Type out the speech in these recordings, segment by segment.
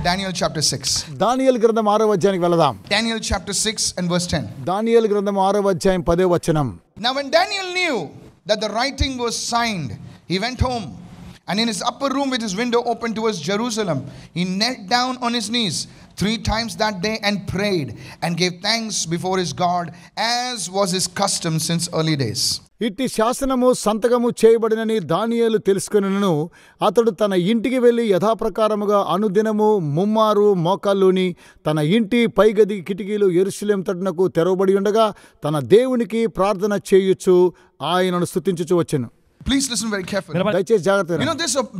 Daniel chapter 6. దానియేలు గ్రంథం 6వ అధ్యాయానికి వెళదాం. Daniel chapter 6 and verse 10. దానియేలు గ్రంథం 6వ అధ్యాయం 10వ వచనం. Now when Daniel knew that the writing was signed, he went home, and in his upper room with his window open towards Jerusalem, he knelt down on his knees 3 times that day and prayed and gave thanks before his God, as was his custom since early days. ఇట్టి శాసనము సంతకము చేయబడినని దానియేలు తెలుసుకొనెను. అతడు తన ఇంటికి వెళ్లి యథాప్రకారముగా అనుదినము ముమ్మారు మోకాల్లోని తన ఇంటి పైగది కిటికీలు యెరూషలేము తట్టునకు తెరవబడి ఉండగా తన దేవునికి ప్రార్థన చేయుచు ఆయనను స్తుతించుచు వచ్చెను. Please listen very carefully. దయచేసి జాగ్రత్తగా. You know,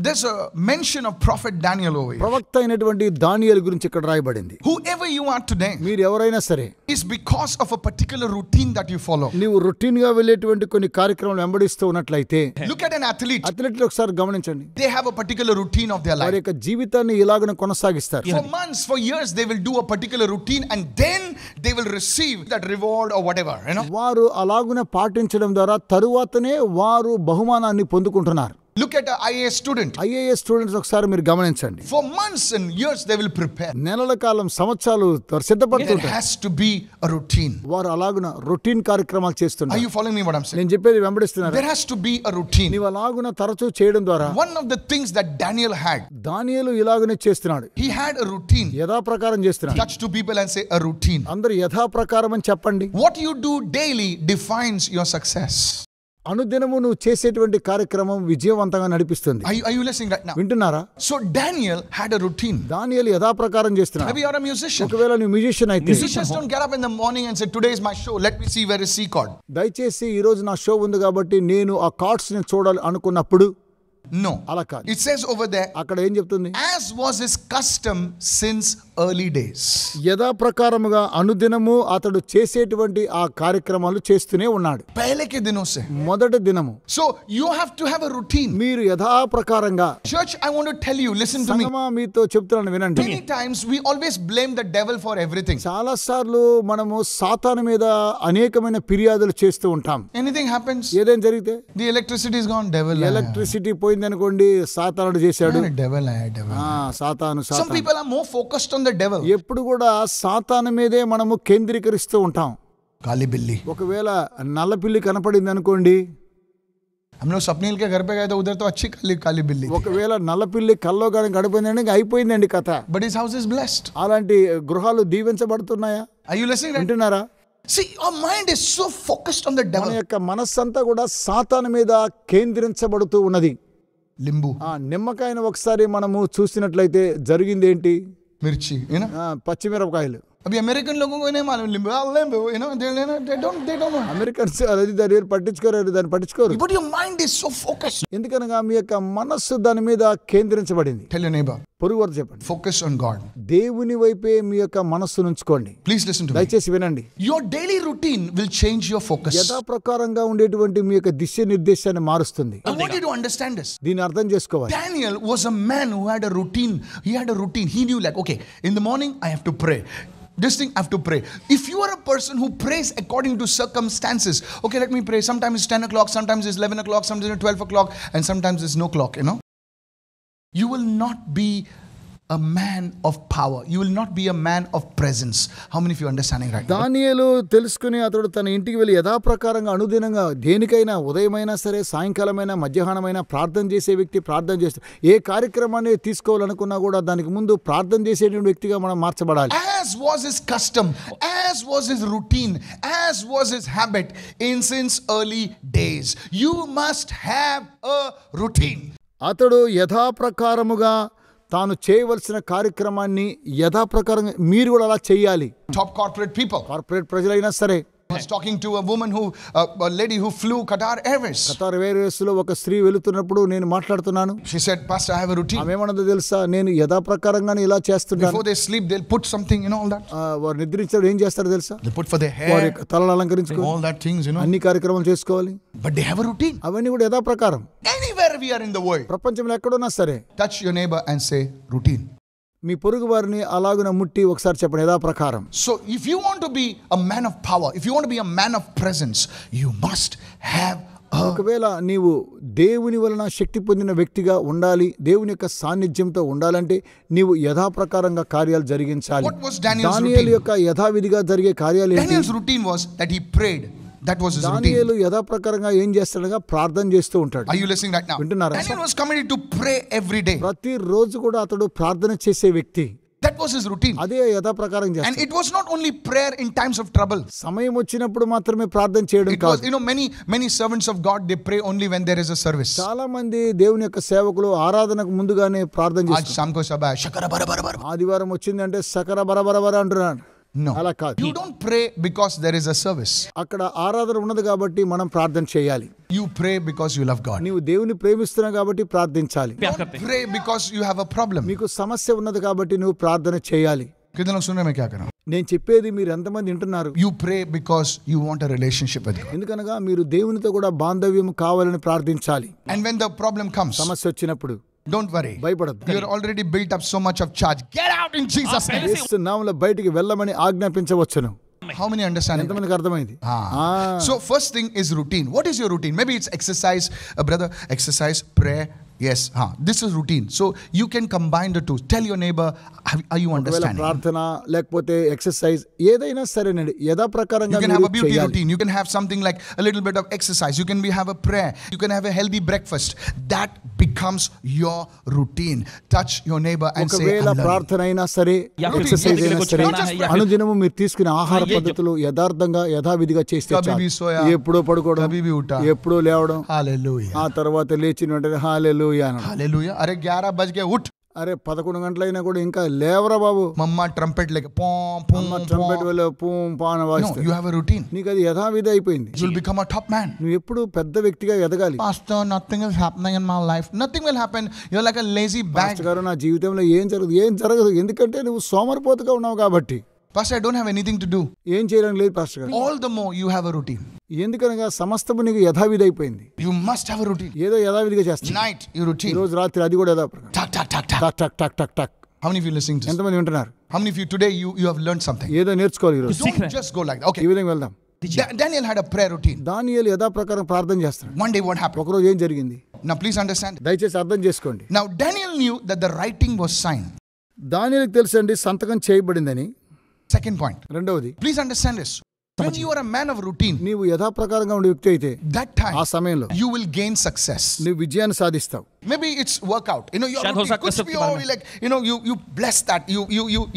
there's a mention of prophet Daniel over here. ప్రవక్త అయినటువంటి దానియేలు గురించి ఇక్కడ రాయబడింది. Whoever you are today, మీరు ఎవరైనా సరే, is because of a particular routine that you follow. నీవు రొటీన్ గా వెళ్ళేటువంటి కొన్ని కార్యక్రమాలు వెంబడిస్తూ ఉన్నట్లయితే, Look at an athlete. అథ్లెట్లు ఒకసారి గమనించండి. They have a particular routine of their life. వారి యొక్క జీవితాన్ని ఇలాగనే కొనసాగిస్తారు. For months, for years, they will do a particular routine and then they will receive that reward or whatever, you know. వారు అలాగున పాటించడం ద్వారా తరువాతనే వారు బహుమానాన్ని పొందుకుంటున్నారు. Look at an IAS student. IAS students ఒకసారి మీరు గమనించండి. For months and years, they will prepare. నెలల కాలం సంవత్సరాలు There సిద్ధపడుతుంటారు. has to be a routine. వారు అలాగున రొటీన్ కార్యక్రమాలు Are చేస్తున్నారు. you following me what I'm saying? నేను చెప్పేది వెంబడిస్తున్నారు. There has to be a routine. నీవు అలాగున తరచూ చేయడం ద్వారా One of the things that Daniel had, దానియేలు ఇలాగనే చేస్తున్నాడు. he had a routine. యథాప్రకారం చేస్తున్నాడు. Touch two people and say a routine. అందరూ యథాప్రకారం అని చెప్పండి. What you do daily defines your success. అనుదినము నువ్వు చేసేటువంటి కార్యక్రమం విజయవంతంగా నడిపిస్తుంది. Are you listening right now? వింటున్నారా? So Daniel had a routine. దానియేలు యథాప్రకారం చేస్తున్నాడు. Maybe you're a musician. ఒకవేళ నువ్వు మ్యూజిషియన్ అయితే, Musicians don't get up in the morning and say, today is my show, let me see where is C chord. దయచేసి ఈ రోజు నా షో ఉంది కాబట్టి నేను ఆ కార్డ్స్ ని చూడాలి అనుకున్నప్పుడు, No. అలా కాదు. It says over there, అక్కడ ఏం చెప్తుంది? as was his custom since early days. యథాప్రకారముగా అనుదినము అతడు చేసేటువంటి ఆ కార్యక్రమాలు చేస్తూనే ఉన్నాడు. Pehle ke dinon se. మొదటి దినము. So you have to have a routine. మీరు యథాప్రకారంగా, Church, I want to tell you, listen to me. సంగమా మీతో చెప్తున్నాను వినండి. Many times we always blame the devil for everything. చాలా సార్లు మనము సాతాను మీద అనేకమైన ఫిర్యాదులు చేస్తూ ఉంటాం. Anything happens, ఏదేం జరిగితే, the electricity is gone, devil. Electricity పోయింది అనుకోండి, సాతానుడు చేశాడు. Devil. సాతాను Some సాతాను. people are more focused on the devil. ఎప్పుడు కూడా సాతాను మీదే మనము కేంద్రీకరిస్తూ ఉంటాం. Kali billi. ఒకవేళ నల్లపిల్లి కనపడింది అనుకోండి, हम लोग स्वप्नील के घर पे गए तो उधर तो अच्छी काली बिल्ली थी. ఒకవేళ నల్లపిల్లి కల్లో కానీ గడిపోయిందండి, అయిపోయిందండి కథ. But his house is blessed. అలాంటి గృహాలు దీవించబడుతున్నాయా? Are you listening? వింటున్నారా? See, our mind is so focused on the మన devil. యొక్క మనస్సంతా కూడా సాతాను మీద కేంద్రించబడుతూ ఉన్నది. Limbu, నిమ్మకాయను ఒకసారి మనము చూసినట్లయితే జరిగింది ఏంటి? mirchi, you know. పచ్చిమిరపకాయలు. अभी अमेरिकन लोगों को नहीं मालूम limbu, you know, they don't know. Americans అది దాన్ని పట్టించుకోరు. But your mind is so focused. ఎందుకనగా మీ యొక్క మనస్సు దాని మీద కేంద్రించబడింది. Tell your neighbor, పొరుగువారు చెప్పండి, focus on God. దేవుని వైపే మీ యొక్క మనస్సును ఉంచుకోండి. Please listen to me. దయచేసి వినండి. Your daily routine will change your focus. యథాప్రకారంగా ఉండేటువంటి మీ యొక్క దిశ నిర్దేశాన్ని మారుస్తుంది. I want you to understand this. దీన్ని అర్థం చేసుకోవాలి. Daniel was a man who had a routine. He had a routine. He knew, like, okay, in the morning I have to pray. This thing I have to pray. If you are a person who prays according to circumstances, okay, let me pray. Sometimes it's 10 o'clock, sometimes it's 11 o'clock, sometimes it's 12 o'clock, and sometimes it's no clock, you know. You will not be a man of power. You will not be a man of presence. How many of you are understanding right now? దానియేలు తెలుసుకుని అతడు తన ఇంటికి వెళ్ళి యథాప్రకారంగా అనుదినంగా దేనికైనా ఉదయమైనా సరే సాయంకాలమైనా మధ్యాహ్నమైనా ప్రార్థన చేసే వ్యక్తి ప్రార్థన చేస్తూ ఏ కార్యక్రమాన్ని తీసుకోవాలనుకున్నా కూడా దానికి ముందు ప్రార్థన చేసేటువంటి వ్యక్తిగా మనం మార్చబడాలి. As was his custom, as was his routine, as was his habit in since early days. You must have a routine. అతడు యథాప్రకారముగా తాను చేయవలసిన కార్యక్రమాన్ని యథాప్రకారంగా మీరు కూడా అలా చేయాలి. Top corporate people. కార్పొరేట్ ప్రజలైనా సరే. I was talking to a woman a lady who flew Qatar Airways. Qatar Airways లో ఒక స్త్రీ వెళుతున్నప్పుడు నేను మాట్లాడుతున్నాను. She said, Pastor, I have a routine. ఆమె ఏమన్నదో తెలుసా? నేను యథాప్రకారంగానే ఇలా చేస్తున్నాను. Before they sleep, they'll put something, you know, all that. వారు నిద్రించారు ఏం చేస్తారో తెలుసా? They put for their వారి hair, తలలు అలంకరించుకో all that things, you know. అన్ని కార్యక్రమాలు చేసుకోవాలి. But they have a routine. అవన్నీ కూడా యథాప్రకారం. Anywhere we are in the world, ప్రపంచంలో ఎక్కడున్నా సరే touch your neighbor and say routine. మీ పొరుగు వారిని అలాగున ముట్టి ఒకసారి చెప్పండి యథాప్రకారం. So if you want to be a man of power, if you want to be a man of presence, you must have ఒకవేళ నీవు దేవుని వలన శక్తి పొందిన వ్యక్తిగా ఉండాలి, దేవుని యొక్క సాన్నిధ్యంతో ఉండాలంటే నీవు యథాప్రకారంగా కార్యాలు జరిగించాలి. What was Daniel's దానియేలు routine? యొక్క యథావిధిగా జరిగే కార్యాలు ఏంటి? Daniel's routine was that he prayed. That was his routine. దానియేలు యథాప్రకారంగా ఏం చేస్తాడగా ప్రార్థన చేస్తూ ఉంటాడు. Are you listening right now? వింటున్నారా? Daniel was committed to pray every day. ప్రతి రోజు కూడా అతడు ప్రార్థన చేసే వ్యక్తి. That was his routine. అదే యథాప్రకారం And చేస్తాడు. it was not only prayer in times of trouble. సమయం వచ్చినప్పుడు మాత్రమే ప్రార్థన చేయడం It was, కాదు. many servants of God, they pray only when there is a service. చాలా మంది దేవుని యొక్క సేవకులు ఆరాధనకు ముందుగానే ప్రార్థన आज చేస్తారు. शाम को सब आए, शकर बर बर बर. ఆదివారం వచ్చిందంటే సకర బరబరబర అంటున్నాడు. No. అలా కాదు. You don't pray because there is a service. అక్కడ ఆరాధన ఉన్నది కాబట్టి మనం ప్రార్థన చేయాలి. You pray because you love God. నీవు దేవుని ప్రేమిస్తున్నావు కాబట్టి ప్రార్థించాలి. Don't pray because you have a problem. మీకు సమస్య ఉన్నది కాబట్టి నువ్వు ప్రార్థన చేయాలి. कितने लोग सुन रहे हैं मैं क्या कर रहा हूँ? నేను చెప్పేది మీరు ఎంతమంది వింటున్నారు? You pray because you want a relationship with God. ఎందుకనగా మీరు దేవునితో కూడా బాంధవ్యం కావాలని ప్రార్థించాలి. And when the problem comes, సమస్య వచ్చినప్పుడు don't worry. భయపడద్దు. You're already built up so much of charge. Get out in Jesus' name. యేసు నామములో బయటికి వెళ్ళమని ఆజ్ఞాపించవచ్చును. How many understand it? ఎంతమందికి అర్థమైంది? So first thing is routine. What is your routine? Maybe it's exercise, brother, exercise, prayer. Yes, this is routine. So you can combine the two. Tell your neighbor, are you understanding? ప్రార్థన లేకపోతే exercise ఏదైనా సరేనండి యథాప్రకారంగా You can have a మీరు beauty చేయాలి. routine. You can have something like a little bit of exercise. You can have a prayer. You can have a healthy breakfast. That becomes your routine. Touch your neighbor and say, ఒకవేళ I'm loving. ప్రార్థన అయినా సరే exercise అయినా సరే అనుదినము మీరు తీసుకునే ఆహార పద్ధతులు యథార్థంగా యథావిధిగా చేస్తే కభీ భీ సోయా, ఎప్పుడో పడుకోవడం, కభీ భీ ఉఠా, ఎప్పుడో లేవడం, Hallelujah. ఆ తర్వాత లేచిన వెంటనే హల్లెలూయా అనడం. Hallelujah. अरे 11 बज गए उठ. అరే 11 గంటలైనా కూడా ఇంకా లేవరా బాబు. मम्मा ट्रम्पेट लेके पों पों ట్రంపెట్ पों. వల్ల పూం పాన No, వాయిస్తే you have a routine. నీకు అది యథావిధి అయిపోయింది. You'll become a top man. నువ్వు ఎప్పుడు పెద్ద వ్యక్తిగా ఎదగాలి. Pastor, nothing is happening in my life. Nothing will happen. You're like a lazy bag. Pastor గారు నా జీవితంలో ఏం జరగదు ఎందుకంటే నువ్వు సోమరిపోతుగా ఉన్నావు కాబట్టి. Pastor, I don't have anything to do. ఏం చేయడం లేదు పాస్టర్ గారు. All the more you have a routine. ఎందుకనగా సమస్తము నీకు యథావిధి అయిపోయింది. You must have a routine. ఏదో యథావిధిగా చేస్తాను. Night, your ఈ routine. రోజు రాత్రి అది కూడా యథాప్రకారం. Tak, tak, tak, tak. టక్ టక్ టక్ టక్ టక్. How many of you listening to this? ఎంతమంది వింటున్నారు? How many of you today you have learned something? ఏదో నేర్చుకోవాలి ఈరోజు. Don't just go like that. ఈ Okay. విధంగా వెళ్దాం. Daniel had a prayer routine. దానియేలు యథాప్రకారం ప్రార్థన చేస్తాడు. One day what happened? ఒకరోజు ఏం జరిగింది? Now please understand. దయచేసి అర్థం చేసుకోండి. Now Daniel knew that the writing was signed. దానియేలుకు తెలుసండి సంతకం చేయబడిందని. Second point. రెండవది, Please understand this. When you are a man of routine, నీవు యథాప్రకారంగా ఉండే వ్యక్తి అయితే that time ఆ సమయంలో you will gain success. నువ్వు విజయాన్ని సాధిస్తావు. Maybe it's workout. Your शायद हो routine सकता है कुछ सबके भी बारे हो, में। like you bless that.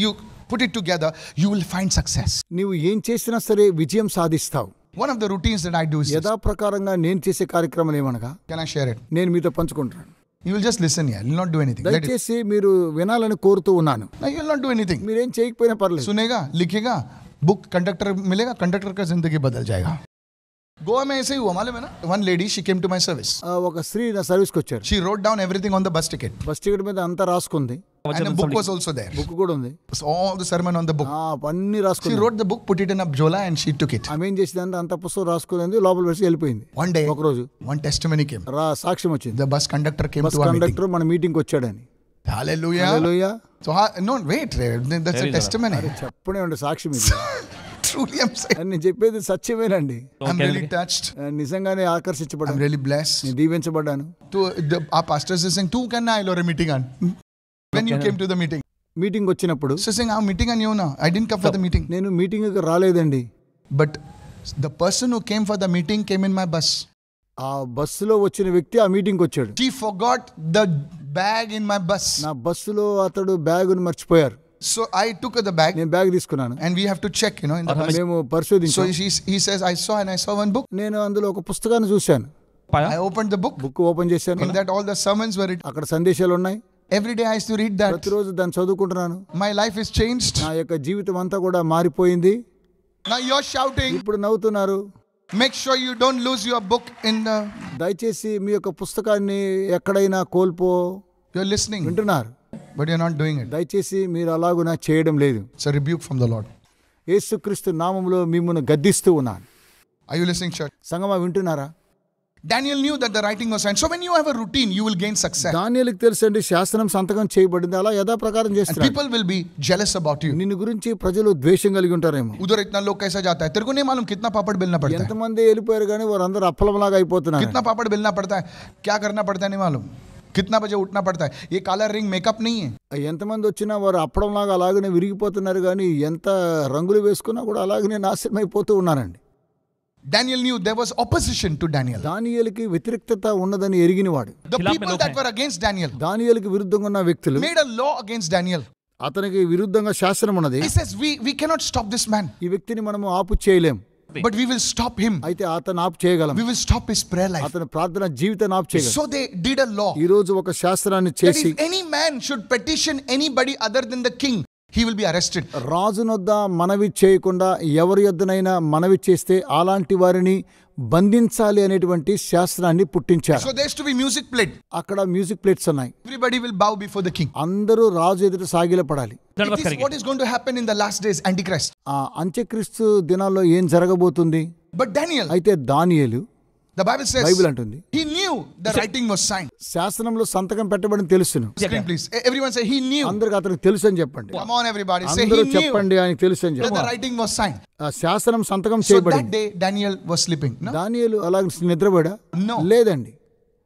You put it together. You will find success. నీవు ఏం చేసినా సరే విజయం సాధిస్తావు. One of the routines that I do is this. యథాప్రకారంగా నేను చేసే కార్యక్రమం ఏమనగా Can I share it? నేను మీతో పంచుకుంటున్నాను. You will just listen here. You will not do anything. Let it. దయచేసి మీరు వినాలని కోరుతూ ఉన్నాను. No, you will not do anything. మీరేం చేయకపోయినా పర్లేదు. सुनेगा, लिखेगा, बुक कंडक्टर मिलेगा, कंडक्टर का जिंदगी बदल जाएगा. गोवा में ऐसे ही हुआ मालूम है ना? One lady, she came to my service. ఒక స్త్రీ నా సర్వీస్కి వచ్చారు. She wrote down everything on the bus ticket. Bus ticket మీద అంతా రాసుకుంది. And a book was also there. Book కూడా ఉంది. So all the sermon on the book. అన్ని She రాసుకుంది. wrote the book, put it in a bjola and she took it. ఆమె ఏం చేసిందంటే అంత పుస్తకం రాసుకుంది, లోపల పెట్టి వెళ్ళిపోయింది. One day, ఒకరోజు one testimony came. సాక్ష్యం వచ్చింది. The bus conductor came bus to our meeting. Conductor మన మీటింగ్కి వచ్చాడని. Hallelujah. Hallelujah. So, no, wait. That's a testimony. చెప్పనే ఉండే సాక్ష్యం ఇది. Truly, I'm saying. అని నేను చెప్పేది సత్యమేనండి. I'm really touched. నిజంగానే I'm ఆకర్షించబడ్డాను. really blessed. నేను దీవించబడ్డాను. Our pastors is saying, "Tu kanna ilore meeting an." When you came to the meeting, meeting వచ్చినప్పుడు so saying, "I'm meeting an you na. I didn't come for the meeting." నేను మీటింగ్కి రాలేదండి. But the person who came for the meeting came in my bus. ఆ బస్సులో వచ్చిన వ్యక్తి ఆ మీటింగ్కి వచ్చాడు. She forgot the bag in my bus. నా బస్సులో అతడు బ్యాగును మర్చిపోయారు. So I took the bag నేను బ్యాగ్ తీసుకున్నాను. and we have to check, in the bus. మేము So పరిశోధించాం. he says, I saw one book. నేను అందులో ఒక పుస్తకాన్ని చూశాను. पाया I opened the book. Book open చేశాను. In that all the sermons were written. అక్కడ సందేశాలు ఉన్నాయి. Every day I used to read that. ప్రతిరోజు దాన్ని చదువుకుంటున్నాను. My life is changed. నా యొక్క జీవితం అంతా కూడా మారిపోయింది. Now you're shouting. ఇప్పుడు నవ్వుతున్నారు. Make sure you don't lose your book in the... దయచేసి మీ యొక్క పుస్తకాన్ని ఎక్కడైనా You're listening, వింటున్నారు. but you're not doing it. దయచేసి మీరు అలాగునా చేయడం లేదు. It's a rebuke from the Lord. యేసుక్రీస్తు నామములో మిమ్మును గద్దిస్తూ ఉన్నాను. Are you listening, church? సంగమా వింటున్నారా? Daniel knew that the writing was signed. So when you have a routine, you will gain success. దానియేలుకు తెలుసండి శాసనం సంతకం చేయబడింది, అలా యథాప్రకారం And చేస్తారు. people will be jealous about you. నిన్ను గురించి ప్రజలు ద్వేషం కలిగి ఉంటారేమో. उधर इतना लोग कैसा जाता है, तेरे को नहीं मालूम कितना पापड़ बेलना पड़ता है, ఎంతమంది వెళ్ళిపోయారు కానీ వారందరూ అప్పలంలాగా అయిపోతున్నారు. कितना पापड़ बेलना पड़ता है, क्या करना पड़ता है नहीं मालूम, कितना बजे उठना पड़ता है. ये काला रिंग मेकअप नहीं है. ఎంతమంది వచ్చినా వారు అప్పడంలాగా అలాగనే విరిగిపోతున్నారు కానీ ఎంత రంగులు వేసుకున్నా కూడా అలాగనే నాశనం అయిపోతూ ఉన్నారండి. Daniel knew there was opposition to Daniel. దానియేలుకి వ్యతిరేకత ఉన్నదని ఎరిగినవాడు. The people that were against Daniel దానియేలుకి విరుద్ధంగా ఉన్న వ్యక్తులు made a law against Daniel. అతనికి విరుద్ధంగా శాసనం ఉన్నది. He says we cannot stop this man, ఈ వ్యక్తిని మనము ఆపు చేయలేం, but we will stop him. అయితే అతను ఆపు చేయగలం. We will stop his prayer life. అతని ప్రార్థన జీవితాన్ని ఆపు చేయగలం. So they did a law ఈ రోజు ఒక శాస్త్రాన్ని that చేసి if any man should petition anybody other than the king, he will be arrested. రాజునొద్ద మనవి చేయకుండా ఎవరి యొద్దనైనా మనవి చేస్తే అలాంటి వారిని బంధించాలి అనేటువంటి శాస్త్రాన్ని పుట్టించారు. So there has to be music played. అక్కడ మ్యూజిక్ ప్లేట్స్ ఉన్నాయి. Everybody will bow before the king. అందరూ రాజు ఎదుట సాగిలపడాలి. It is what is going to happen in the last days, Antichrist. ఆ అంత్యక్రీస్తు దినాల్లో ఏం జరగబోతుంది? But Daniel, అయితే దానియేలు, the Bible says, బైబిల్ అంటుంది, he knew the writing was signed. శాసనంలో సంతకం పెట్టబడిన తెలుసును. Screen please. Everyone say he knew. అందరికి అతనికి తెలుసు అని చెప్పండి. Come on everybody, say he అందరూ knew చెప్పండి ఆయనకి తెలుసు అని that the చెప్పండి. writing was signed. ఆ శాసనం సంతకం So that చేయబడింది. day Daniel was sleeping. No? దానియేలు అలాగే నిద్రపోయాడా? No. లేదండి.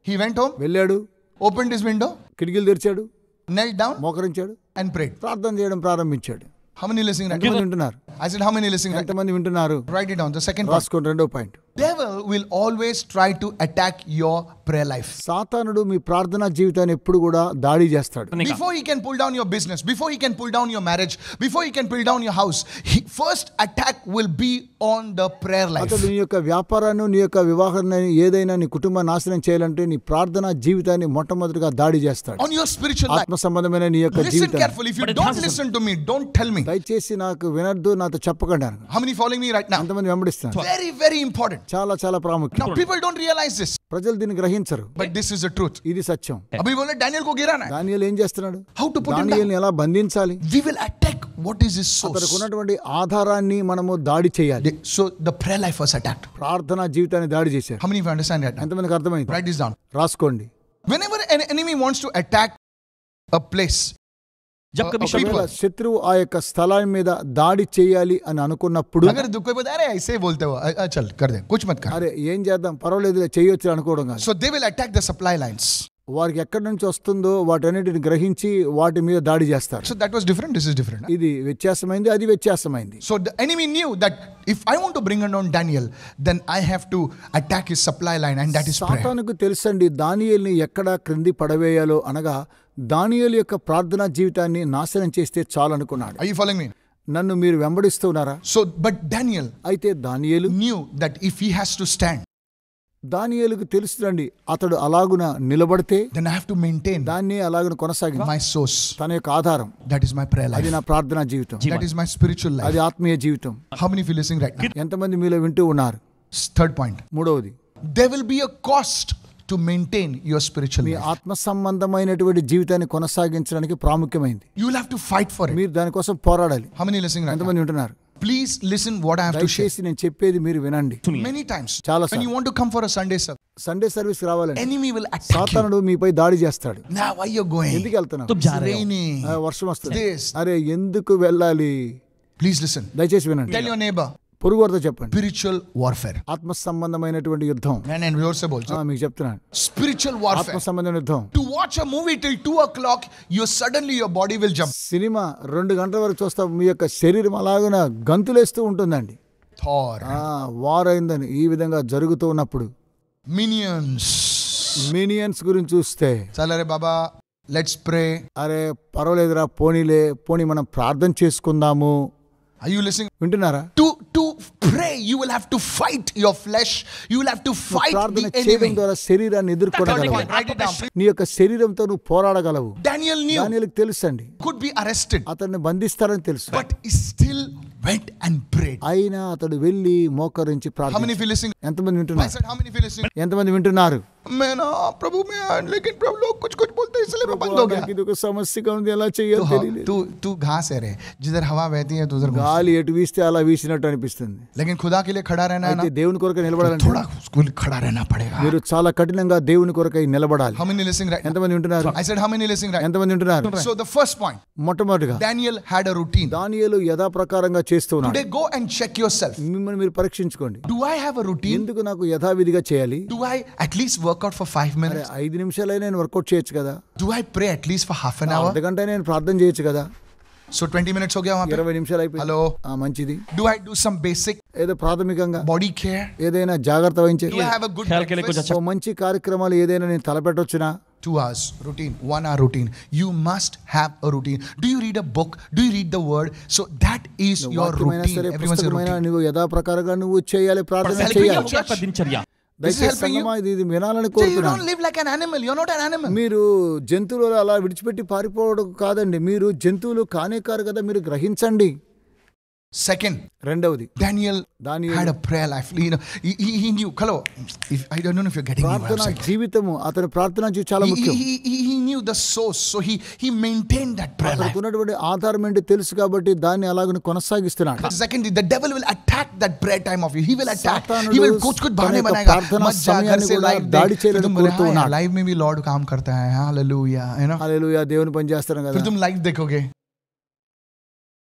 He went home, వెళ్ళాడు, opened his window, కిటికీలు తెరిచాడు, knelt down మోకరించాడు, and prayed. ప్రార్థన చేయడం ప్రారంభించాడు. How many listening right now? ఎంతమంది వింటున్నారు? I said how many listening right now? ఎంతమంది వింటున్నారు? Write it down. The second point. రాసుకోండి. రెండో point. Devil will always try to attack your prayer life. సాతానుడు మీ ప్రార్థనా జీవితాన్ని ఎప్పుడు కూడా దాడి చేస్తాడు. Before he can pull down your business, before he can pull down your marriage, before he can pull down your house, first attack will be on the prayer life. అతడు నీ యొక్క వ్యాపారాన్ని, నీ యొక్క వివాహాన్ని, ఏదైనా నీ కుటుంబాన్ని నాశనం చేయాలంటే నీ ప్రార్థనా జీవితాన్ని మొట్టమొదటిగా దాడి చేస్తాడు. On your spiritual life. ఆత్మ సంబంధమైన నీ యొక్క Listen జీవితాన్ని. carefully. If you don't listen to me, don't tell me. దయచేసి నాకు వినద్దు, నాతో చెప్పకండి అన్నాడు. How many following me right now? అంతమంది వెంబడిస్తున్నారు. Very, very important. చాలా చాలా ప్రాముఖ్యం. Now people don't realize this, ప్రజలు దీన్ని గ్రహించరు. but this is the truth. ఇది సత్యం. अभी बोले Daniel को गिराना है. దానియేలు ఏం చేస్తున్నాడు? How to put him down? దానియేలుని ఎలా బంధించాలి? We will attack what is his అతనికి source. ఉన్నటువంటి ఆధారాన్ని మనము దాడి చేయాలి. So the prayer life was attacked. ప్రార్థనా జీవితాన్ని దాడి చేశారు. How many of you understand that now? ఎంతమందికి అర్థమైంది? Write this down. రాసుకోండి. Whenever an enemy wants to attack a place, जब कभी ఒకవేళ శత్రువు ఆ యొక్క స్థలం మీద దాడి చేయాలి అని అనుకున్నప్పుడు, अगर कोई बता रहे ऐसे बोलते हो, चल कर दे, कुछ मत कर. అరే ఏం చేద్దాం, పర్వాలేదు చేయొచ్చు అనుకోవడం కాదు. So they will attack the supply lines. వారికి ఎక్కడి నుంచి వస్తుందో వాటన్నిటిని గ్రహించి వాటి మీద దాడి చేస్తారు. So that was different. This is different. ఇది వ్యత్యాసమైంది, అది వ్యత్యాసమైంది. So the enemy knew that if I want to bring down Daniel, then I have to attack his supply line, and that is prayer. సాతానుకు తెలుసండి దానియేలుని ఎక్కడ క్రింది పడవేయాలో, అనగా దానియేలు యొక్క ప్రార్థనా జీవితాన్ని నాశనం చేస్తే చాలు అనుకున్నాడు. Are you following me? నన్ను మీరు వెంబడిస్తున్నారా? So, but Daniel అయితే దానియేలు knew that if he has to stand, దానియేలుకు తెలుసునండి అతడు అలాగున నిలబడితే then I have to maintain దాన్ని అలాగున కొనసాగించాలి. my source. తన యొక్క ఆధారం That is my prayer అది life. నా ప్రార్థనా జీవితం, That is my spiritual life. అది ఆత్మీయ జీవితం. How many of you listening right now? ఎంతమంది మీలో వింటూ ఉన్నారు? Third point. మూడవది, There will be a cost to maintain your spiritual me life. ఆత్మ సంబంధమైనటువంటి జీవితాన్ని కొనసాగించడానికి ప్రాముఖ్యమైనది. You will have to fight for it. మీరు దానికోసం పోరాడాలి. How many listening right now? ఎంతమంది వింటున్నారు? Please listen what I have to share. దయచేసి నేను చెప్పేది మీరు వినండి. Many times చాలా when you want to come for a Sunday service, Sunday service రావాలండి, enemy will attack you. సాతానుడు మీపై దాడి చేస్తాడు. Now why you're going? ఎందుకు వెళ్తున్నావు? तुम जा It's रहे हो raining. వర్షం వస్తుంది. This. అరే ఎందుకు వెళ్ళాలి? Please listen. దయచేసి వినండి. Tell your neighbor. పొరుగువారితో చెప్పండి. Spiritual warfare. ఆత్మ సంబంధమైనటువంటి యుద్ధం. And yours also. మీకు చెప్తున్నాను, Spiritual ఆత్మ warfare. సంబంధమైన యుద్ధం. To watch a movie till 2 o'clock, suddenly your body will jump. Cinema 2 గంటల వరకు చూస్తా మీ యొక్క శరీరం అలాగున గంతులేస్తూ ఉంటుందండి. Thor. వారైందని ఈ విధంగా జరుగుతూ ఉన్నప్పుడు Minions. మినియన్స్ గురించి చూస్తే, Salare Baba, let's pray. అరే పర్వాలేదురా, పోనీ మనం ప్రార్థన చేసుకుందాము. Are you listening? వింటున్నారా? To pray, you will have to fight your flesh. You will have to fight ప్రార్థన the చేయడం enemy. ద్వారా శరీరాన్ని ఎదుర్కొనగలవు. Write it down. నీ యొక్క శరీరంతో నువ్వు పోరాడగలవు. Daniel knew దానియేలుకు తెలుసండి could be arrested, అతన్ని బంధిస్తారని తెలుసు. but he still went and prayed. అయినా అతడు వెళ్ళి మోకరించి How many ప్రార్థన. of you listening? ఎంతమంది I వింటున్నారు? said, how many of you listening? ఎంతమంది వింటున్నారు? मैं ना प्रभु में लेकिन प्रभु लोग कुछ कुछ बोलते हैं इसलिए मैं बंद हो गया. నాకు ఇది ఒక సమస్యగా ఉంది, ఎలా చేయాలో తెలియలేదు. तू घास है रे, जिधर हवा बहती है तो उधर घूम. గాలి ఎటు వీస్తే అలా వీసినట్టు అనిపిస్తుంది. लेकिन खुदा के लिए खड़ा रहना है ना, అయితే దేవుని కొరకు నిలబడాలంటే थोड़ा उसको खड़ा रहना पड़ेगा. మీరు చాలా కఠినంగా దేవుని కొరకై నిలబడాలి. How many listening right? ఎంతమంది ఉంటున్నారు? I said how many listening right? ఎంతమంది ఉంటున్నారు? So the first point, మొట్టమొదటిగా Daniel had a routine. దానియేలు యథాప్రకారంగా చేస్తూ ఉన్నాడు. Today go and check yourself. మిమ్మల్ని మీరు పరీక్షించుకోండి. Do I have a routine? ఎందుకు నాకు యథావిధిగా చేయాలి? Do I at least work out for 5 minutes? 5 నిమిషాలైనా నేను వర్కౌట్ చేయొచ్చు కదా. Do I pray at least for half an hour? అర్ధగంట నేను ప్రార్థన చేయొచ్చు కదా. So 20 minutes हो गया वहाँ पे. 20 నిమిషాలు అయిపోయింది. Hello. మంచిది. Do I do some basic ఏదో ప్రాథమికంగా body care? ఏదైనా జాగ్రత్త వహించే Do I have a good breakfast? ఓ మంచి కార్యక్రమాలు ఏదైనా నేను తలపెట్టొచ్చునా? 2 hours routine, 1 hour routine. You must have a routine. Do you read a book? Do you read the word? So that is your వాక్యమైనా routine. సరే Everyone's a పుస్తకమైనా routine. నువ్వు యథాప్రకారంగా నువ్వు చేయాలి, ప్రార్థన Helping చేయాలి. your church. This is దయచేసి helping you. సంగమా ఇది వినాలని So you కోరుతున్నాను. don't live like an animal. You're not an animal. మీరు జంతువులు అలా విడిచిపెట్టి పారిపోవడం కాదండి, మీరు జంతువులు కానే కారు కదా, మీరు గ్రహించండి. Second, రెండవది Daniel had a prayer life. You know, he knew. Hello, I don't know if you're getting me. what I'm ప్రార్థన saying. జీవితము, అతని ప్రార్థన జీవితం చాలా ముఖ్యం. He knew the source, so he maintained that prayer life. అతనికి ఉన్నటువంటి ఆధారం ఏంటి తెలుసు కాబట్టి దాన్ని అలాగనే కొనసాగిస్తున్నాడు. Secondly, the devil will attack that prayer time of you. He will attack. సాతానుడు He will कुछ తన बहाने యొక్క बनाएगा. ప్రార్థనా मत जा घर సమయాన్ని से కూడా live దాడి देख. చేయాలని तुम కోరుతూ ఉన్నాడు. लाइव में भी लॉर्ड काम करता है. Hallelujah, you know. హల్లెలూయా, దేవుని పని చేస్తాను फिर కదా. तुम लाइव देखोगे,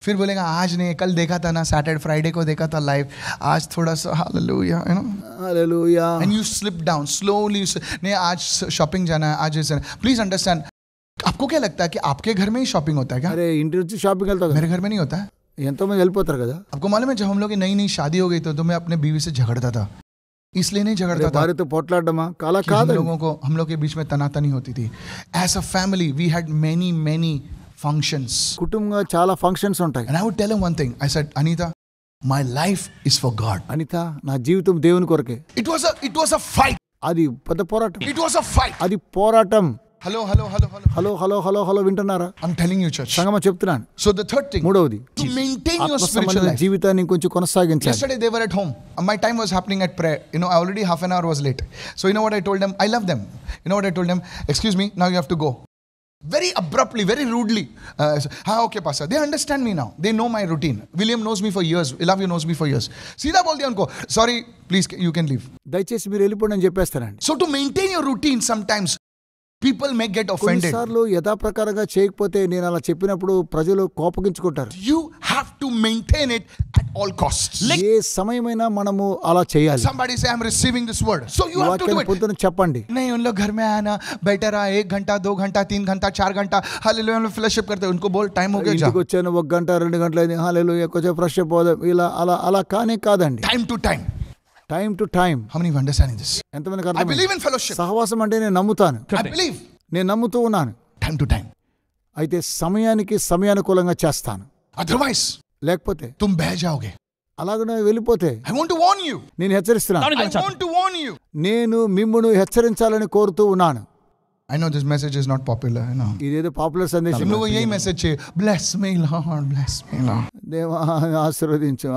फिर बोलेगा आज नहीं, कल देखा था ना, सैटरडे फ्राइडे को देखा था लाइव, आज थोड़ा सा hallelujah, you know. Hallelujah. And you slip down slowly. नहीं आज शॉपिंग जाना है, आज ऐसा. Please understand. आपको क्या लगता है कि आपके घर में ही शॉपिंग होता है क्या? అరే ఇంటి నుంచి షాపింగ్ వెళ్తావు కదా, मेरे घर में नहीं होता है. ఎంతో మంది వెళ్ళిపోతారు కదా. आपको मालूम है जब हम लोग की नई नई शादी हो गई तो मैं अपने बीवी से झगड़ता था. इसलिए नहीं झगड़ता था భార్యతో పోట్లాడమా కాలా कि हम కాదు. लोगों को, हम लोग के बीच में तनातनी होती थी. As a family we had many functions. కుటుంబంగా చాలా ఫంక్షన్స్ ఉంటాయి. And I would tell him one thing. I said, Anita, my life is for God. Anitha, నా జీవితం దేవుని కొరకే. It was a fight. అది పెద్ద పోరాటం. It was a fight. అది పోరాటం. Hello. హలో వింటున్నారా? I'm telling you, church. సంగమ చెప్తున్నాను. So the third thing, మూడవది, to maintain your ఆత్మ spiritual సంబంధమైన life. జీవితాన్ని కొంచెం కొనసాగించాలి. Yesterday they were at home. My time was happening at prayer. You know, I already half an hour was late. So you know what I told them? I love them. You know what I told them? Excuse me, now you have to go. Very abruptly, very rudely. Okay, pastor. They understand me now. They know my routine. William knows me for years. Elavio knows me for years. सीधा बोल दिया उनको, sorry, please you can leave. దయచేసి మీరు వెళ్ళిపోండి అని చెప్పేస్తానండి. So to maintain your routine, sometimes people may get offended. కొన్నిసార్లు యథాప్రకారంగా చేయకపోతే నేను అలా చెప్పినప్పుడు ప్రజలు కోపగించుకుంటారు. You have to maintain it at all costs. ఏ సమయమైనా మనము అలా చేయాలి. Somebody say I'm receiving this word. So you have to do వాక్యాన్ని it. పొద్దున చెప్పండి. नहीं उन लोग घर में आया ना, बैठा रहा 1 घंटा 2 घंटा 3 घंटा 4 घंटा, हालेलुया में फेलोशिप करते हैं. उनको बोल टाइम हो गया, जा. ఇంటికి వచ్చాను 1 గంట 2 గంటలు అయింది, హల్లెలూయా కొంచెం ఫ్రెష్ అప్ అవుదాం, ఇలా అలా కానే కాదండి. Time to time. Time to time. How many of you understanding this? ఎంతమందికి I అర్థమైంది? believe in fellowship. సహవాసం అంటే నేను నమ్ముతాను. I believe. నేను నమ్ముతూ ఉన్నాను. Time to time. అయితే సమయానుకూలంగా చేస్తాను. Otherwise, లేకపోతే तुम बह जाओगे. అలాగనే వెళ్ళిపోతే I want to warn you. నేను హెచ్చరిస్తున్నాను. I want to warn you. నేను మిమ్మును హెచ్చరించాలని కోరుతూ ఉన్నాను. I know this message is not popular, you know. ఇదేదో పాపులర్ సందేశం. तुम लोगों को यही मैसेज चाहिए, bless me Lord, bless me Lord. దేవా ఆశీర్వదించు.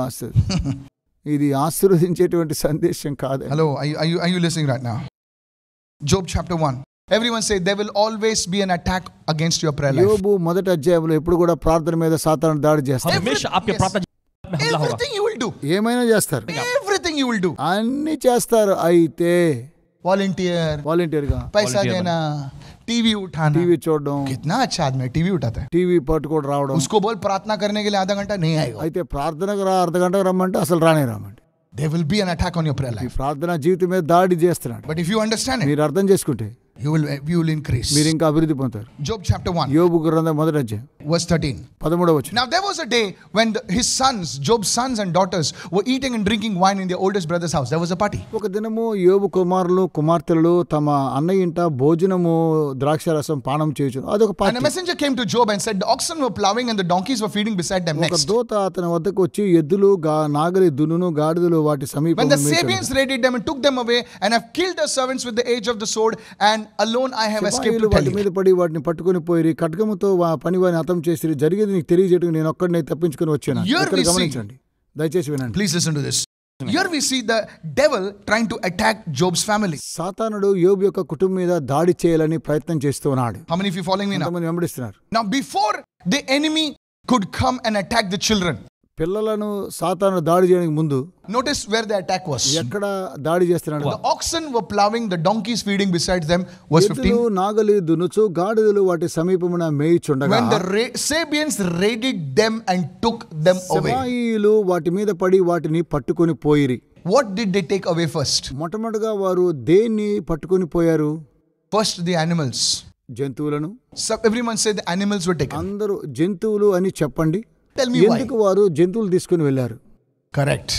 ఇది ఆశీర్వదించేటువంటి సందేశం కాదు. Hello, are you listening right now? Job chapter 1. Everyone say there will always be an attack against your prayer life. యోబు మొదటి అధ్యాయంలో ఎప్పుడు కూడా ప్రార్థన మీద సాతాను దాడి చేస్తాడు. Everything you will do. ఏమైనా చేస్తారు. Everything you will do. అన్ని చేస్తారు. అయితే वालंटियर గా पैसा देना, टीवी उठाना. టీవీ చూడడం, कितना अच्छा आदमी है, टीवी उठाता है. టీవీ పట్టుకోవడం రావడం. उसको बोल प्रार्थना करने के लिए आधा घंटा नहीं आएगा. అయితే ప్రార్థనకు అర్ధ గంటకు రమ్మంటే అసలు రామండి. There will be an attack on your prayer ఈ life. ప్రార్థన జీవితం మీద దాడి చేస్తున్నాడు. But if you understand it, మీరు అర్థం చేసుకుంటే you will increase. మీరు ఇంకా అభివృద్ధి పొందుతారు. Job chapter 1 యోబు గ్రంథం మొదటి అధ్యాయం verse 13. 13వ వచనం. Now there was a day when his sons, Job's sons and daughters were eating and drinking wine in their oldest brother's house. There was a party. ఒక దినము యోబు కుమారులు కుమార్తెలు తమ అన్నయ్య ఇంట భోజనము ద్రాక్షారసం పానం చేయుచును. అదొక And a party. messenger came to Job and said the oxen were plowing and the donkeys were feeding beside them. ఒక Next, దూత అతని వద్దకు వచ్చి ఎద్దులు నాగలి దున్నును గాడిదలు వాటి when సమీపంలో the Sabians raided them and took them away and have killed their servants with the edge of the sword, and alone I have escaped to tell వాటి you. మీద పడి వాటిని పట్టుకుని పోయి ఖడ్గముతో పని వారిని హతం చేసి జరిగేది నీకు తెలియజేయడం నేను ఒక్కడినే తప్పించుకుని వచ్చాను. Here ఇక్కడ we see- గమనించండి, దయచేసి వినండి. Please listen to this. Here we see the devil trying to attack Job's family. సాతానుడు యోబు యొక్క కుటుంబం మీద దాడి చేయాలని ప్రయత్నం చేస్తున్నాడు. How many of you following me now? ఎంతమంది వెంబడిస్తున్నారు? Now before the enemy could come and attack the children, పిల్లలను సాతానుడు దాడి చేయడానికి ముందు notice where the attack was. ఎక్కడ దాడి చేస్తున్నాడు? The oxen were plowing, the donkeys feeding beside them. Verse 15. ఎద్దులు నాగలి దునుచు గాడిదలు వాటి సమీపమున మేయుచుండగా When the Sabians raided them and took them away. సెబాయీయులు వాటి మీద పడి వాటిని పట్టుకొని పోయిరి. What did they take away first? మొట్టమొదటిగా వారు దేన్ని పట్టుకొని పోయారు? First the animals. జంతువులను. So everyone said the animals were taken. అందరూ జంతువులు అని చెప్పండి. Tell me why. ఎందుకు వారు జంతువులు తీసుకుని వెళ్ళారు? Correct.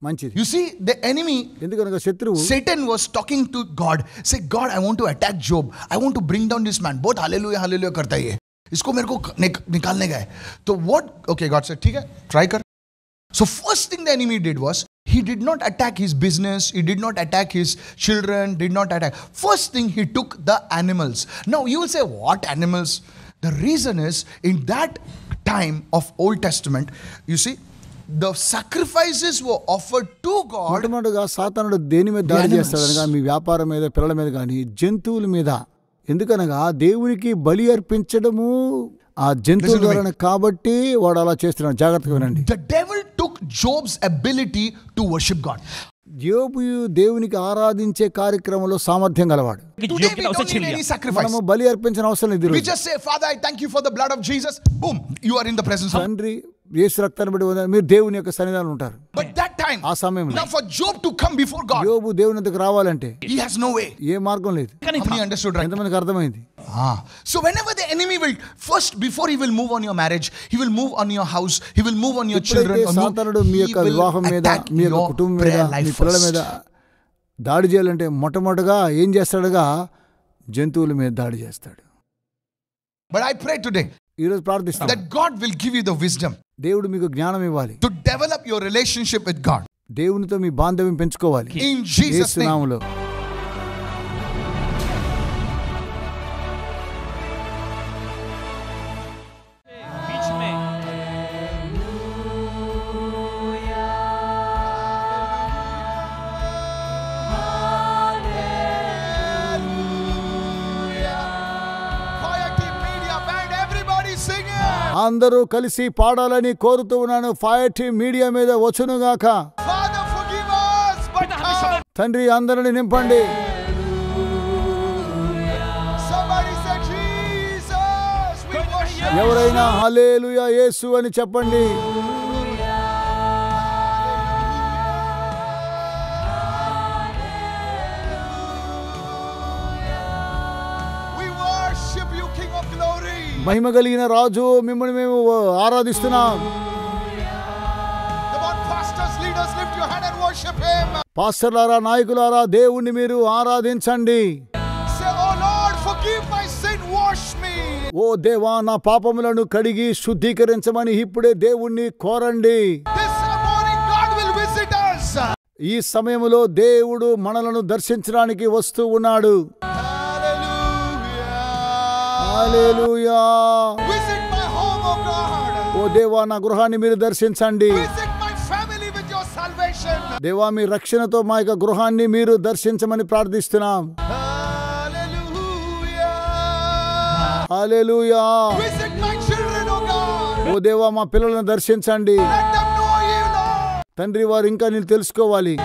మంచిది. You see, the enemy, ఎందుకనగా శత్రువు Satan was talking to God. Say, God, I want to attack Job. I want to bring down this man. बहुत hallelujah hallelujah करता है ये. इसको मेरे को निकालने का है. तो what? Okay, God said, ठीक है, try कर. So first thing the enemy did was, he did not attack his business. He did not attack his children. Did not attack. First thing, he took the animals. Now you will say, what animals? The reason is, in that time of Old Testament, you see, the sacrifices were offered to God. మొట్టమొదటిగా సాతానుడు దేని మీద దాడి చేస్తాడనగా మీ వ్యాపారం మీద, పిల్లల మీద కానీ జంతువుల మీద. ఎందుకనగా దేవునికి బలి అర్పించడము ఆ జంతువుల ద్వారా కాబట్టి వాడు అలా చేస్తున్నాడు. జాగ్రత్తగా వినండి. The devil took Job's ability to worship God. యోబు దేవునికి ఆరాధించే కార్యక్రమంలో సామర్థ్యం గలవాడు. Today we don't need any sacrifice. మనము బలి అర్పించిన అవసరం లేదు. We just say, Father, I thank you for the blood of Jesus. Boom, you are in the presence of. తండ్రి యేసు రక్తాన్ని బట్టి మీరు దేవుని యొక్క సన్నిధానంలో ఉంటారు. But that time, ఆ సమయంలో now for Job to come before God, యోబు దేవుని దగ్గరికి రావాలంటే he has no way. ఏ మార్గం లేదు. How many understood right? ఎంతమందికి అర్థమైంది? So whenever the enemy will first, before he will move on your marriage, he will move on your house, he will move on your children, సాతానుడు మీ యొక్క వివాహం మీద, మీ యొక్క కుటుంబం మీద, మీ పిల్లల మీద దాడి చేయాలంటే మొట్టమొదటిగా ఏం చేస్తాడుగా జంతువుల మీద దాడి చేస్తాడు. But I pray today ఈరోజు ప్రార్థిస్తాను that God will give you the wisdom, దేవుడు మీకు జ్ఞానం ఇవ్వాలి, to develop your relationship with God. దేవునితో మీ బాంధవ్యం పెంచుకోవాలి. In Jesus' Yesu name. నామములో. అందరూ కలిసి పాడాలని కోరుతూ ఉన్నాను. ఫైర్ టీమ్ మీడియా మీద వచ్చునుగాక. తండ్రి అందరిని నింపండి. ఎవరైనా హల్లెలూయా యేసు అని చెప్పండి. మహిమ కలిగిన రాజు, మిమ్మల్ని మేము ఆరాధిస్తున్నాం. పాస్టర్లారా, నాయకులారా, దేవుణ్ణి మీరు ఆరాధించండి. ఓ దేవా, నా పాపములను కడిగి శుద్ధీకరించమని ఇప్పుడే దేవుణ్ణి కోరండి. ఈ సమయంలో దేవుడు మనలను దర్శించడానికి వస్తూ ఉన్నాడు. హల్లెలూయా. ఓ దేవా, నా గృహాన్ని మీరు దర్శించండి. దేవా, మీ రక్షణతో మా యొక్క గృహాన్ని మీరు దర్శించమని ప్రార్థిస్తున్నాం. హల్లెలూయా. ఓ దేవా, మా పిల్లలను దర్శించండి. తండ్రి, వారు ఇంకా నేను తెలుసుకోవాలి.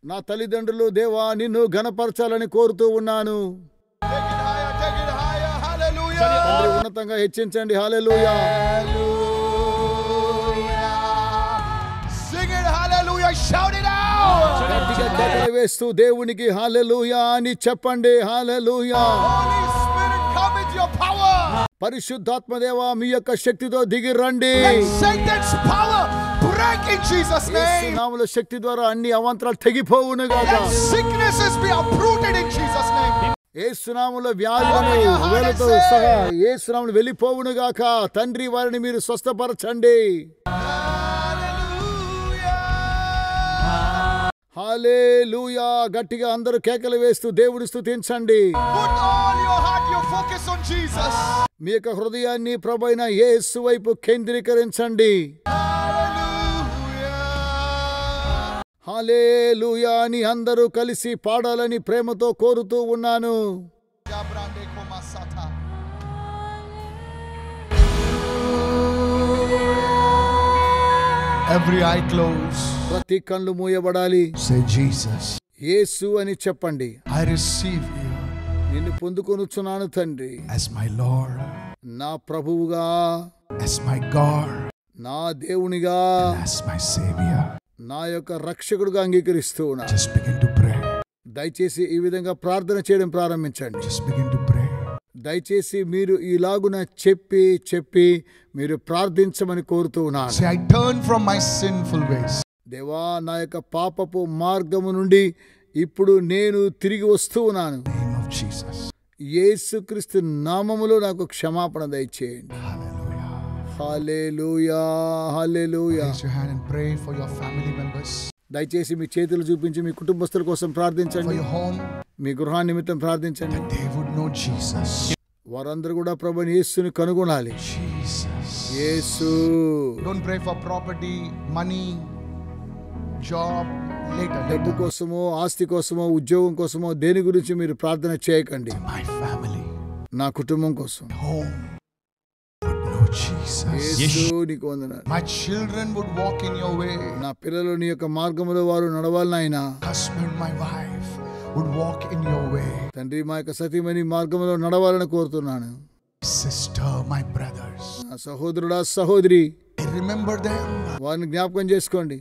నా తల్లిదండ్రులు దేవా నిన్ను ఘనపరచాలని కోరుతూ ఉన్నాను. తండ్రి, ఉన్నతంగా హెచ్చించండి. హల్లెలూయా. గట్టిగా వేస్తూ దేవునికి హల్లెలూయా అని చెప్పండి. హల్లెలూయా. పరిశుద్ధాత్మ దేవా, మీ యొక్క శక్తితో దిగి రండి. యేసు నామములో శక్తి ద్వారా అన్ని అవాంతరాలు తెగిపోవును గాక. యేసు నామములో వ్యాధులను వేలతో సహా యేసు నామములో వెళ్ళిపోవును గాక. తండ్రి, వారిని మీరు స్వస్థపరచండి. హల్లెలూయా. గట్టిగా అందరూ కేకలు వేస్తూ దేవుని స్తుతించండి. Put all your heart, your focus on Jesus. మీ యొక్క హృదయాన్ని ప్రభువైన యేసు వైపు కేంద్రీకరించండి. హల్లెలూయా అని అందరూ కలిసి పాడాలని ప్రేమతో కోరుతూ ఉన్నాను. Every eye closed. ప్రతి కళ్ళు మూయబడాలి. Say Jesus. యేసు అని చెప్పండి. I receive you నిన్ను పొందుకొనుచున్నాను తండ్రి. as my Lord, నా ప్రభువుగా, as my God, నా దేవునిగా, and as my Savior. నా యొక్క రక్షకుడుగా అంగీకరిస్తూ ఉన్నాను. Just begin to pray. దయచేసి ఈ విధంగా ప్రార్థన చేయడం ప్రారంభించండి. Just begin to pray. దయచేసి మీరు ఇలాగున చెప్పి మీరు ప్రార్థించమని కోరుతూ ఉన్నాను. Say, I turn from my sinful ways. దేవా, నా యొక్క పాపపు మార్గము నుండి ఇప్పుడు నేను తిరిగి వస్తూ ఉన్నాను. In the name of Jesus. యేసుక్రీస్తు నామములో నాకు క్షమాపణ దయచేయండి. Hallelujah. Hallelujah, hallelujah. Raise your hand and pray for your family members, దయచేసి మీ చేతులు చూపించి మీ కుటుంబస్తుల కోసం for ప్రార్థించండి. your home, మీ గృహాన్ని నిమిత్తం ప్రార్థించండి. that they would know Jesus. వారందరూ కూడా ప్రభువైన యేసుని కనుగొనాలి. Jesus. Yesu. Don't pray for property, money, job, డబ్బు later. కోసమో, ఆస్తి కోసమో, ఉద్యోగం కోసమో దేని గురించి మీరు ప్రార్థన చేయకండి. My family, నా కుటుంబం కోసం. home would know Jesus. యేసు నీకు వందనాలు. My children would walk in your way. నా పిల్లలు నీ యొక్క మార్గంలో వారు నడవాలి నాయనా. Husband, my wife would walk in your way. తండ్రి, మా యొక్క సతీమణి మార్గంలో నడవాలని కోరుతున్నాను. Sister, my brothers, నా సహోదరుడా, సహోదరి, remember them. వారిని జ్ఞాపకం చేసుకోండి.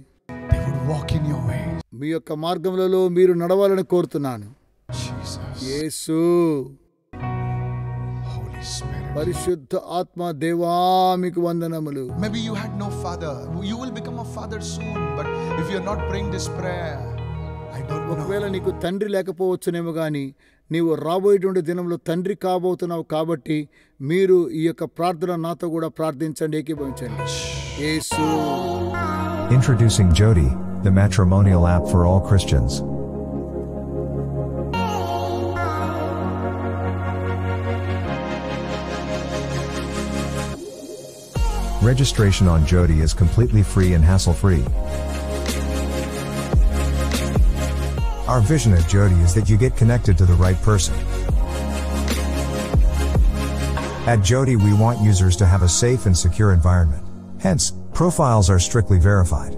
They would walk in your way. మీ యొక్క మార్గంలో మీరు నడవాలని కోరుతున్నాను. Jesus. యేసు. Holy Spirit. పరిశుద్ధ ఆత్మ దేవా మీకు వందనములు. Maybe you had no father. You will become a father soon. But if you're not praying this prayer, I don't know. ఒకవేళ నీకు తండ్రి లేకపోవచ్చునేమో కానీ నీవు రాబోయేటువంటి దినంలో తండ్రి కాబోతున్నావు. కాబట్టి మీరు ఈ యొక్క ప్రార్థన నాతో కూడా ప్రార్థించండి, ఏకీభవించండి. యేసు. Introducing Jodi, the matrimonial app for all Christians. Registration on Jodi is completely free and hassle-free. Our vision at Jodi is that you get connected to the right person. At Jodi, we want users to have a safe and secure environment. Hence, profiles are strictly verified.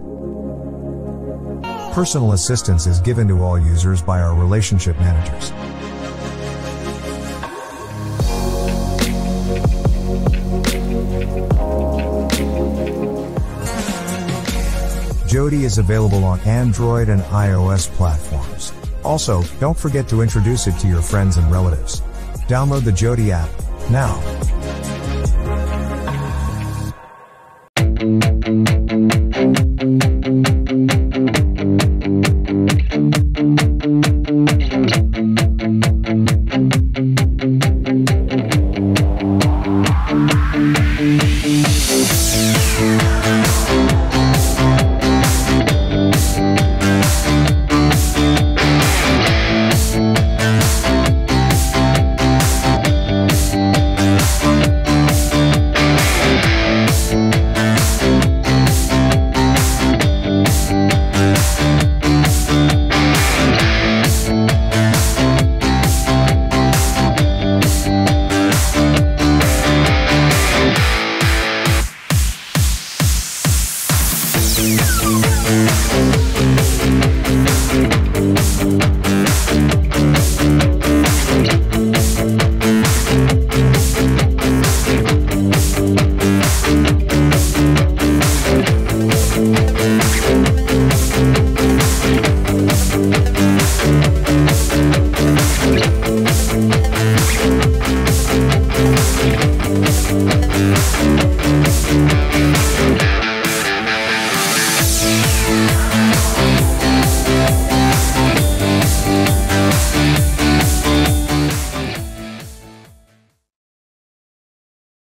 Personal assistance is given to all users by our relationship managers. Jodi is available on Android and iOS platforms. Also, don't forget to introduce it to your friends and relatives. Download the Jodi app now. Thank you.